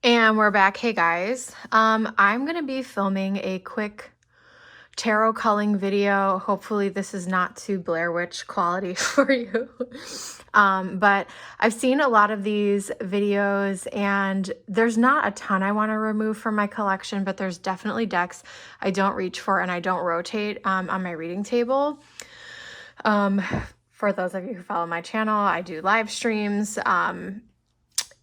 And we're back. Hey guys, I'm gonna be filming a quick tarot culling video. Hopefully this is not too Blair Witch quality for you. But I've seen a lot of these videos and there's not a ton I want to remove from my collection, but there's definitely decks I don't reach for and I don't rotate on my reading table. For those of you who follow my channel, I do live streams.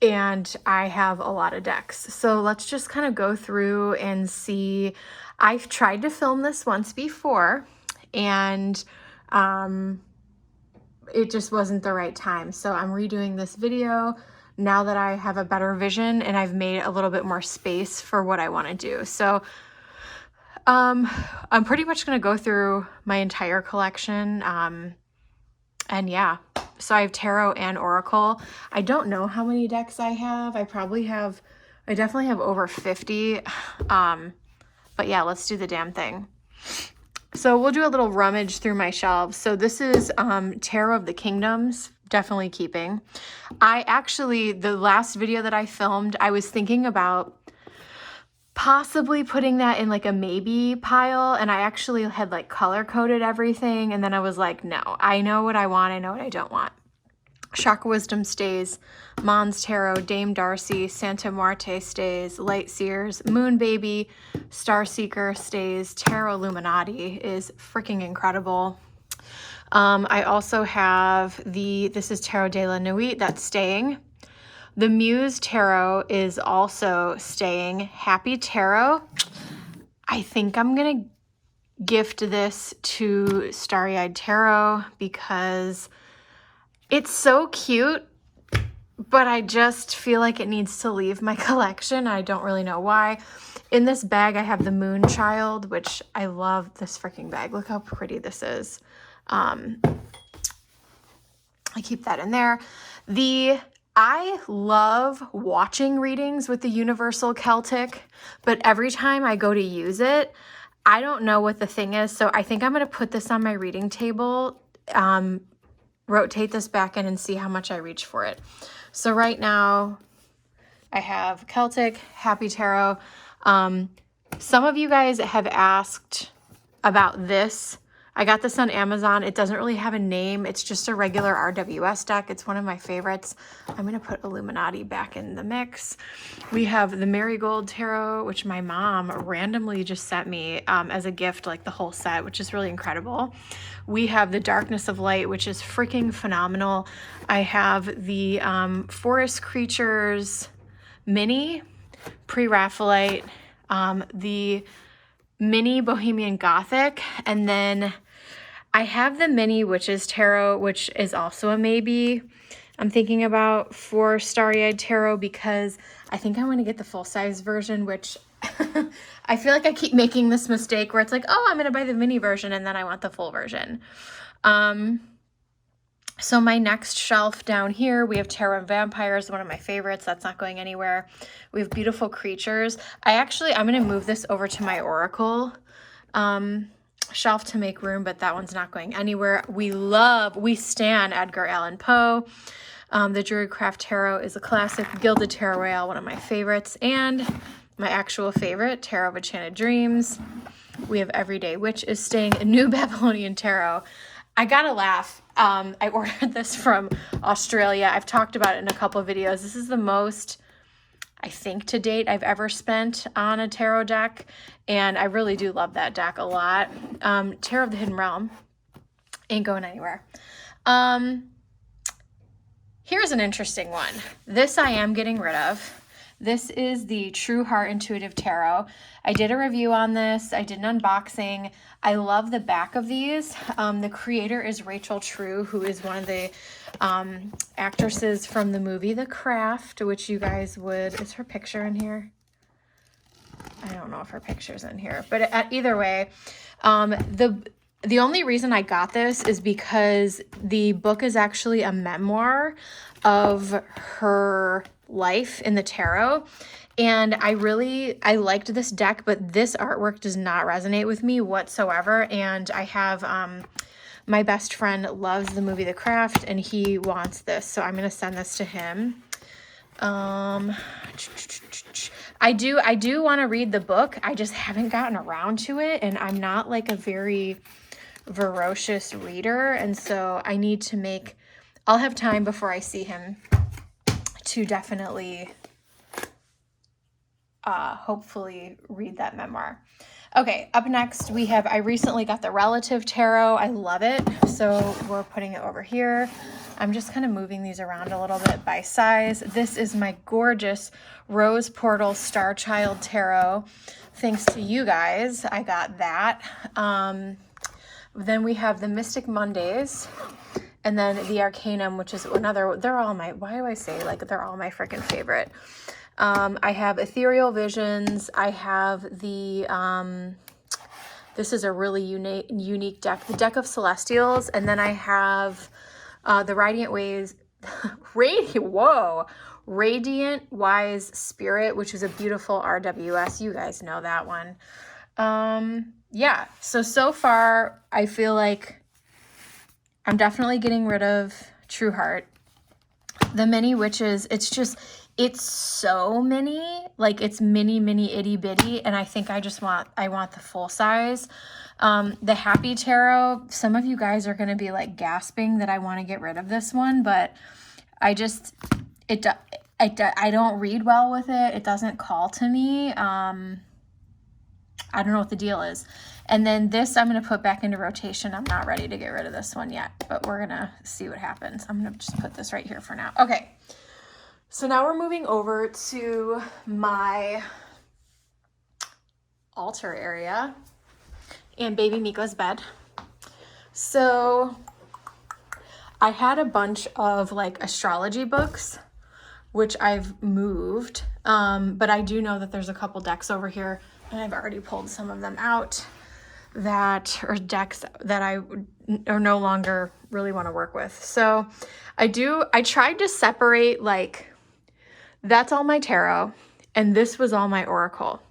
And I have a lot of decks. So let's just kind of go through and see. I've tried to film this once before and it just wasn't the right time. So I'm redoing this video now that I have a better vision and I've made a little bit more space for what I want to do. So I'm pretty much going to go through my entire collection. And yeah, so I have tarot and oracle. I don't know how many decks I have. I definitely have over 50. But yeah, let's do the damn thing. So we'll do a little rummage through my shelves. So this is Tarot of the Kingdoms, definitely keeping. The last video that I filmed, I was thinking about possibly putting that in like a maybe pile, and I actually had like color coded everything, and then I was like, no, I know what I want, I know what I don't want. Chakra Wisdom stays, Mons Tarot, Dame Darcy, Santa Muerte stays, Light Seers, Moon Baby, Star Seeker stays, Tarot Illuminati is freaking incredible. I also have this is Tarot de la Nuit, that's staying. The Muse Tarot is also staying. Happy Tarot. I think I'm going to gift this to Starry Eyed Tarot because it's so cute, but I just feel like it needs to leave my collection. I don't really know why. In this bag, I have the Moon Child, which I love this freaking bag. Look how pretty this is. I keep that in there. I love watching readings with the Universal Celtic, but every time I go to use it, I don't know what the thing is. So I think I'm going to put this on my reading table, rotate this back in and see how much I reach for it. So right now I have Celtic, Happy Tarot. Some of you guys have asked about this. I got this on Amazon. It doesn't really have a name. It's just a regular RWS deck. It's one of my favorites. I'm going to put Illuminati back in the mix. We have the Marigold Tarot, which my mom randomly just sent me as a gift, like the whole set, which is really incredible. We have the Darkness of Light, which is freaking phenomenal. I have the Forest Creatures Mini, Pre-Raphaelite, the Mini Bohemian Gothic, and then I have the Mini Witches Tarot, which is also a maybe. I'm thinking about for Starry-Eyed Tarot because I think I want to get the full-size version, which I feel like I keep making this mistake where it's like, oh, I'm going to buy the mini version and then I want the full version. So my next shelf down here, we have Tarot and Vampires, one of my favorites. That's not going anywhere. We have Beautiful Creatures. I'm going to move this over to my Oracle shelf to make room, but that one's not going anywhere. We stan Edgar Allan Poe. The Druidcraft Tarot is a classic. Gilded Tarot Royale, one of my favorites. And my actual favorite, Tarot of Enchanted Dreams. We have Everyday Witch is staying. A New Babylonian Tarot. I gotta laugh. I ordered this from Australia. I've talked about it in a couple of videos. This is the most, I think, to date I've ever spent on a tarot deck, and I really do love that deck a lot. Tarot of the Hidden Realm ain't going anywhere. Here's an interesting one. This I am getting rid of. This is the True Heart Intuitive Tarot. I did a review on this. I did an unboxing. I love the back of these. The creator is Rachel True, who is one of the actresses from the movie The Craft, which you guys is her picture in here? I don't know if her picture's in here, but either way, the only reason I got this is because the book is actually a memoir of her life in the tarot, and I liked this deck, but this artwork does not resonate with me whatsoever. And I have my best friend loves the movie The Craft and he wants this, so I'm going to send this to him. I do want to read the book. I just haven't gotten around to it, and I'm not like a very voracious reader, and so I need to make, I'll have time before I see him to definitely hopefully read that memoir. Okay, up next we have, I recently got the Relative Tarot. I love it, so we're putting it over here. I'm just kind of moving these around a little bit by size. This is my gorgeous Rose Portal Star Child Tarot. Thanks to you guys, I got that. Then we have the Mystic Mondays, and then the Arcanum, which is another, they're all my, why do I say like they're all my freaking favorite? I have Ethereal Visions. I have the, this is a really unique deck, the Deck of Celestials. And then I have the Radiant Ways, Radiant Wise Spirit, which is a beautiful RWS. You guys know that one. Yeah, so far I feel like I'm definitely getting rid of True Heart. The Many Witches, it's so many, like it's mini itty bitty, and I think I want the full size. The Happy Tarot, some of you guys are going to be like gasping that I want to get rid of this one, but I don't read well with it. It doesn't call to me. I don't know what the deal is. And then this I'm going to put back into rotation. I'm not ready to get rid of this one yet, but we're going to see what happens. I'm going to just put this right here for now. Okay. So now we're moving over to my altar area and baby Miko's bed. So I had a bunch of like astrology books, which I've moved, but I do know that there's a couple decks over here, and I've already pulled some of them out or decks that I no longer really want to work with. So I tried to separate, like, that's all my tarot, and this was all my oracle.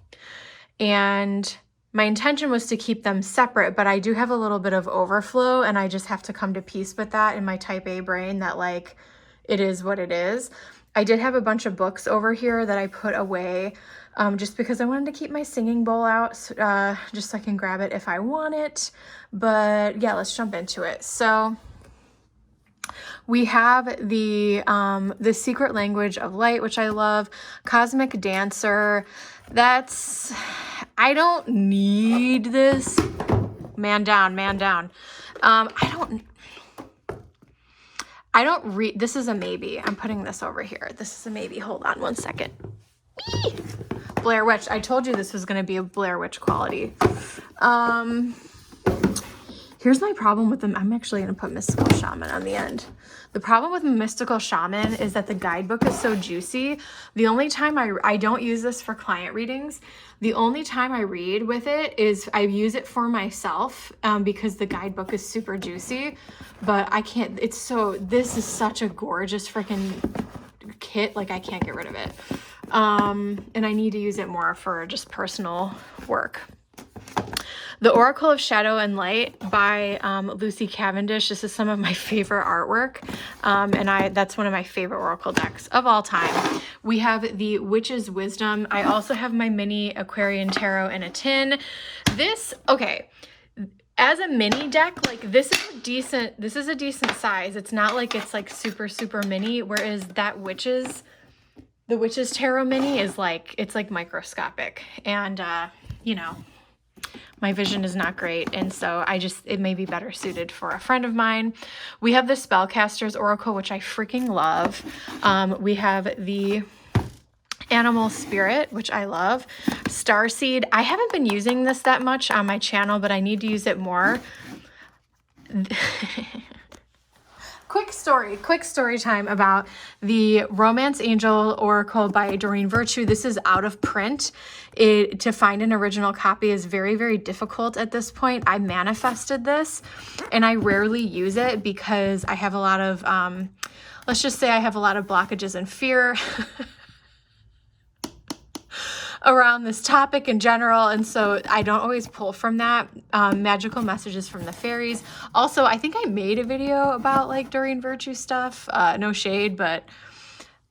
And my intention was to keep them separate, but I do have a little bit of overflow, and I just have to come to peace with that in my type A brain, that like, it is what it is. I did have a bunch of books over here that I put away just because I wanted to keep my singing bowl out, just so I can grab it if I want it. But yeah, let's jump into it. So we have the Secret Language of Light, which I love. Cosmic Dancer. I don't need this. Man down, man down. I don't read, this is a maybe. I'm putting this over here. This is a maybe. Hold on one second. Whee! Blair Witch. I told you this was going to be a Blair Witch quality. Here's my problem with them. I'm actually going to put Mystical Shaman on the end. The problem with Mystical Shaman is that the guidebook is so juicy. The only time I don't use this for client readings. The only time I read with it is I use it for myself because the guidebook is super juicy, but I can't, this is such a gorgeous freaking kit. Like, I can't get rid of it. And I need to use it more for just personal work. The Oracle of Shadow and Light by Lucy Cavendish. This is some of my favorite artwork, and that's one of my favorite Oracle decks of all time. We have the Witch's Wisdom. I also have my mini Aquarian Tarot in a tin. Okay, as a mini deck, like this is a decent size. It's not like it's like super mini, whereas the Witch's Tarot mini is like, it's like microscopic, and you know, my vision is not great, and so it may be better suited for a friend of mine. We have the Spellcasters Oracle, which I freaking love. We have the Animal Spirit, which I love. Starseed. I haven't been using this that much on my channel, but I need to use it more. Quick story time about the Romance Angel Oracle by Doreen Virtue. This is out of print. To find an original copy is very difficult at this point. I manifested this, and I rarely use it because I have a lot of, let's just say I have a lot of blockages and fear around this topic in general, and so I don't always pull from that. Magical messages from the fairies. Also, I think I made a video about like Doreen Virtue stuff. No shade, but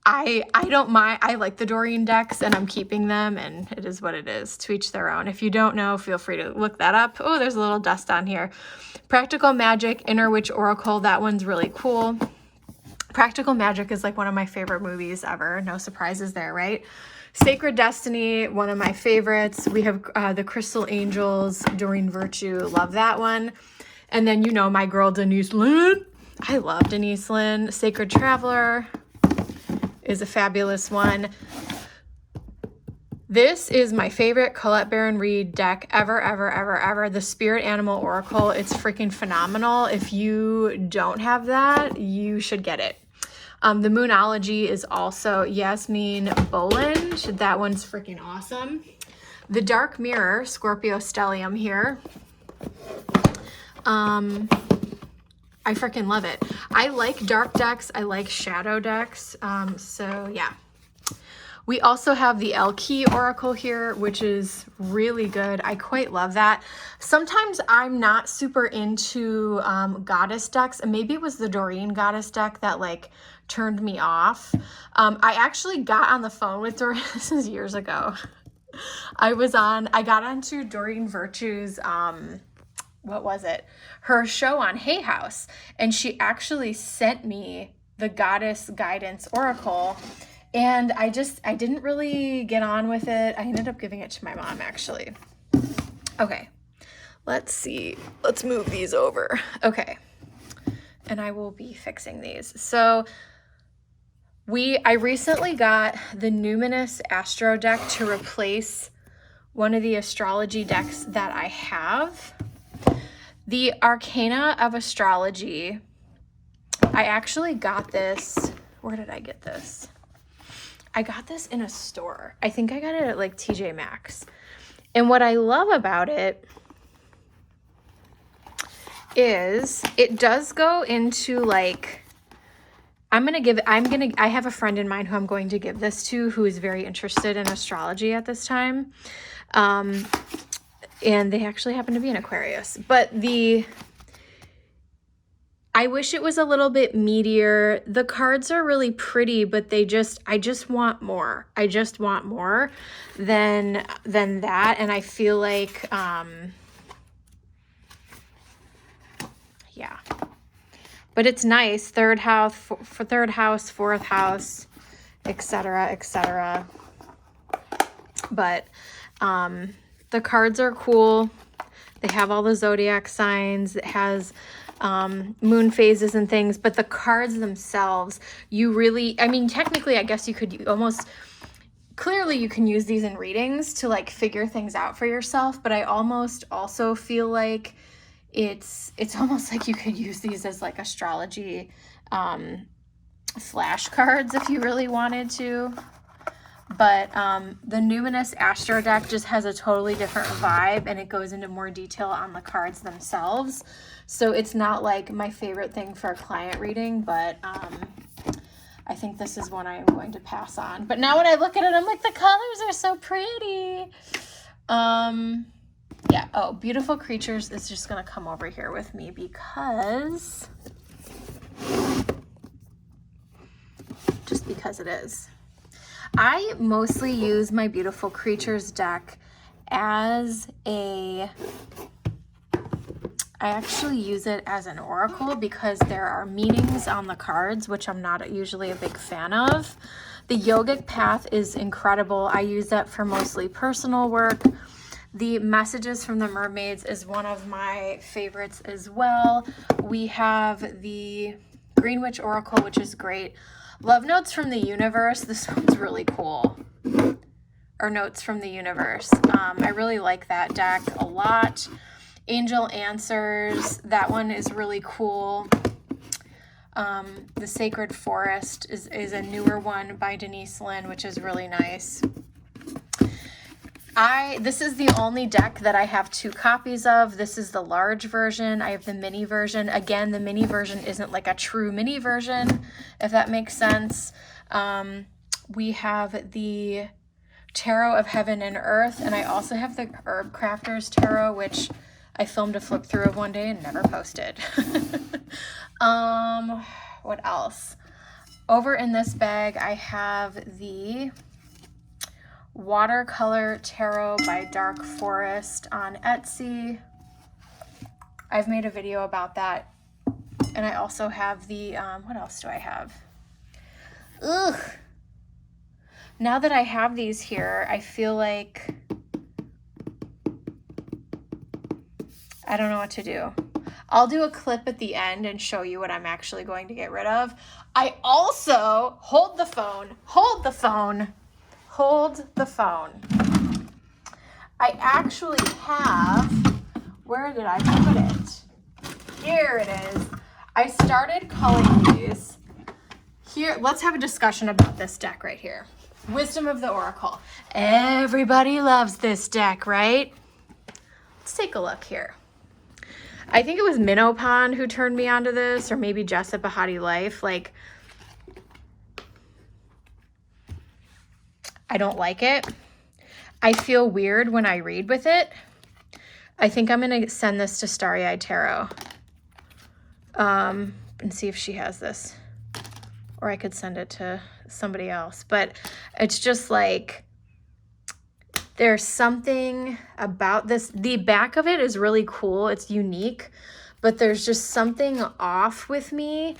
I don't mind. I like the Doreen decks and I'm keeping them, and it is what it is. To each their own. If you don't know, feel free to look that up. Oh, there's a little dust on here. Practical Magic, Inner Witch Oracle. That one's really cool. Practical Magic is like one of my favorite movies ever. No surprises there, right? Sacred Destiny, one of my favorites. We have the Crystal Angels, Doreen Virtue. Love that one. And then, you know, my girl Denise Lynn. I love Denise Lynn. Sacred Traveler is a fabulous one. This is my favorite Colette Baron Reid deck ever, ever, ever, ever. The Spirit Animal Oracle. It's freaking phenomenal. If you don't have that, you should get it. The Moonology is also Yasmin Boland. That one's freaking awesome. The Dark Mirror, Scorpio Stellium here. I freaking love it. I like dark decks. I like shadow decks. So yeah. We also have the Elke Oracle here, which is really good. I quite love that. Sometimes I'm not super into goddess decks. And maybe it was the Doreen goddess deck that like turned me off. I actually got on the phone with Doreen. This is years ago. I got onto Doreen Virtue's, what was it? Her show on Hay House. And she actually sent me the Goddess Guidance Oracle. And I didn't really get on with it. I ended up giving it to my mom, actually. Okay, let's see. Let's move these over. Okay, and I will be fixing these. So I recently got the Numinous Astro deck to replace one of the astrology decks that I have. The Arcana of Astrology. I actually got this. Where did I get this? I got this in a store. I think I got it at like TJ Maxx. And what I love about it is it does go into like, I have a friend in mind who I'm going to give this to who is very interested in astrology at this time. And they actually happen to be an Aquarius. But I wish it was a little bit meatier. The cards are really pretty, but I just want more. I just want more than that. And I feel like, yeah. But it's nice. Third house, fourth house, etc., etc. But the cards are cool. They have all the zodiac signs. It has moon phases and things, but the cards themselves, technically, I guess you could clearly you can use these in readings to like figure things out for yourself, but I almost also feel like it's almost like you could use these as like astrology flashcards if you really wanted to. But the Numinous Astro deck just has a totally different vibe, and it goes into more detail on the cards themselves. So it's not like my favorite thing for a client reading, but I think this is one I am going to pass on. But now when I look at it, I'm like, the colors are so pretty. Yeah. Oh, Beautiful Creatures is just going to come over here with me because it is. I mostly use my Beautiful Creatures deck as I actually use it as an oracle because there are meanings on the cards, which I'm not usually a big fan of. The Yogic Path is incredible. I use that for mostly personal work. The Messages from the Mermaids is one of my favorites as well. We have the Green Witch Oracle, which is great. Love Notes from the Universe. This one's really cool. Or Notes from the Universe. I really like that deck a lot. Angel Answers. That one is really cool. The Sacred Forest is a newer one by Denise Lynn, which is really nice. This is the only deck that I have 2 copies of. This is the large version. I have the mini version. Again, the mini version isn't like a true mini version, if that makes sense. We have the Tarot of Heaven and Earth, and I also have the Herb Crafters Tarot, which I filmed a flip through of one day and never posted. What else? Over in this bag, I have the Watercolor Tarot by Dark Forest on Etsy. I've made a video about that. And I also have the, what else do I have? Ugh. Now that I have these here, I feel like I don't know what to do. I'll do a clip at the end and show you what I'm actually going to get rid of. I also, hold the phone. I actually have, where did I put it? Here it is. I started culling these. Here, let's have a discussion about this deck right here. Wisdom of the Oracle. Everybody loves this deck, right? Let's take a look here. I think it was Minnow Pond who turned me onto this, or maybe Jess at Bahati Life. Like, I don't like it. I feel weird when I read with it. I think I'm going to send this to Starry-Eyed Tarot and see if she has this. Or I could send it to somebody else. But it's just like, there's something about this. The back of it is really cool. It's unique. But there's just something off with me.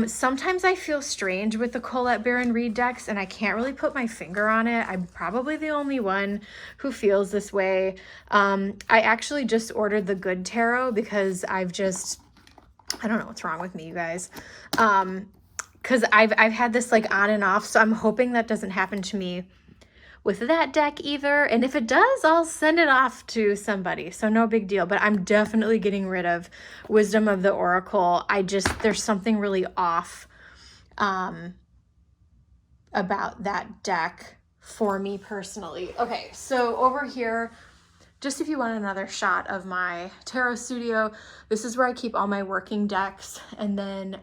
Sometimes I feel strange with the Colette Baron Reid decks, and I can't really put my finger on it. I'm probably the only one who feels this way. I actually just ordered the Good Tarot because I don't know what's wrong with me, you guys. Because I've had this like on and off, so I'm hoping that doesn't happen to me with that deck either. And if it does, I'll send it off to somebody, so no big deal. But I'm definitely getting rid of Wisdom of the Oracle. There's something really off about that deck for me personally. Okay, so over here, just if you want another shot of my tarot studio, this is where I keep all my working decks. And then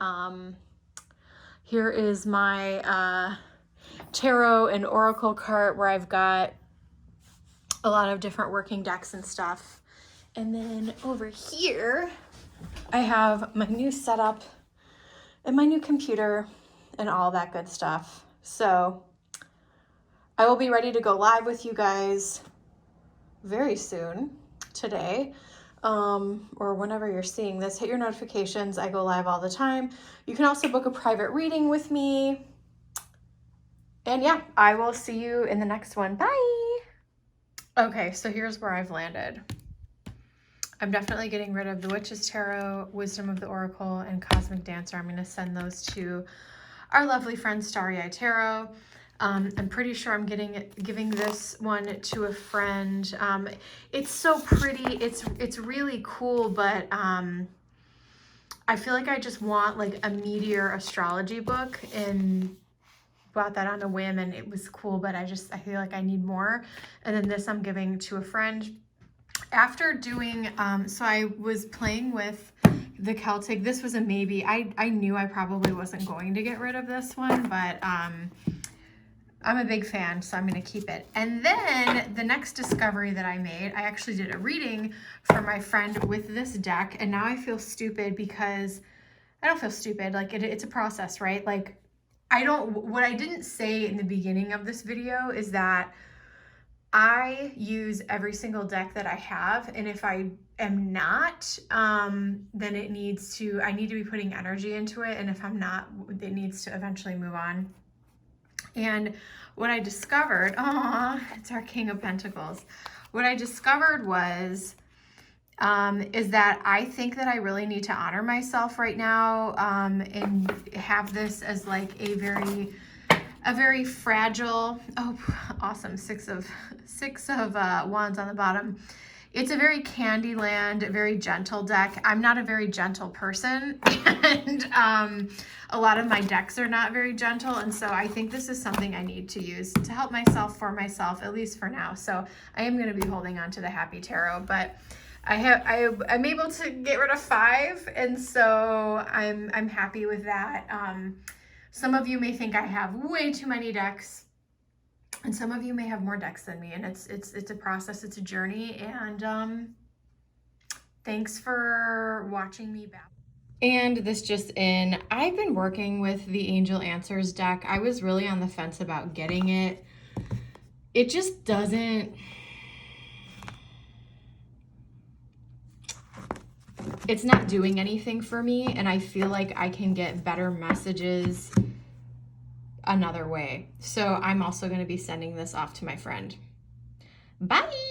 here is my tarot and oracle cart where I've got a lot of different working decks and stuff. And then over here, I have my new setup and my new computer and all that good stuff. So I will be ready to go live with you guys very soon today. Or whenever you're seeing this, hit your notifications. I go live all the time. You can also book a private reading with me. And yeah, I will see you in the next one. Bye. Okay, so here's where I've landed. I'm definitely getting rid of the Witch's Tarot, Wisdom of the Oracle, and Cosmic Dancer. I'm going to send those to our lovely friend Starry-Eyed Tarot. I'm pretty sure I'm giving this one to a friend. It's so pretty. It's really cool, but I feel like I just want like a meteor astrology book, and bought that on a whim, and it was cool, but I feel like I need more. And then this I'm giving to a friend. After doing, so I was playing with the Celtic. This was a maybe. I knew I probably wasn't going to get rid of this one, but I'm a big fan, so I'm going to keep it. And then the next discovery that I made, I actually did a reading for my friend with this deck, and now I feel stupid because I don't feel stupid. Like it's a process, right? Like what I didn't say in the beginning of this video is that I use every single deck that I have, and if I am not, then I need to be putting energy into it, and if I'm not, it needs to eventually move on. And what I discovered, it's our King of Pentacles. What I discovered was, is that I think that I really need to honor myself right now, and have this as like a very fragile, oh, awesome, six of wands on the bottom. It's a very Candyland, very gentle deck. I'm not a very gentle person, and a lot of my decks are not very gentle, and so I think this is something I need to use to help myself, for myself, at least for now. So I am going to be holding on to the Happy Tarot, but I'm able to get rid of 5, and so I'm happy with that. Some of you may think I have way too many decks, and some of you may have more decks than me, and it's a process, it's a journey, and thanks for watching me back. And this just in, I've been working with the Angel Answers deck. I was really on the fence about getting it. It just doesn't, it's not doing anything for me, and I feel like I can get better messages another way. So I'm also going to be sending this off to my friend. Bye!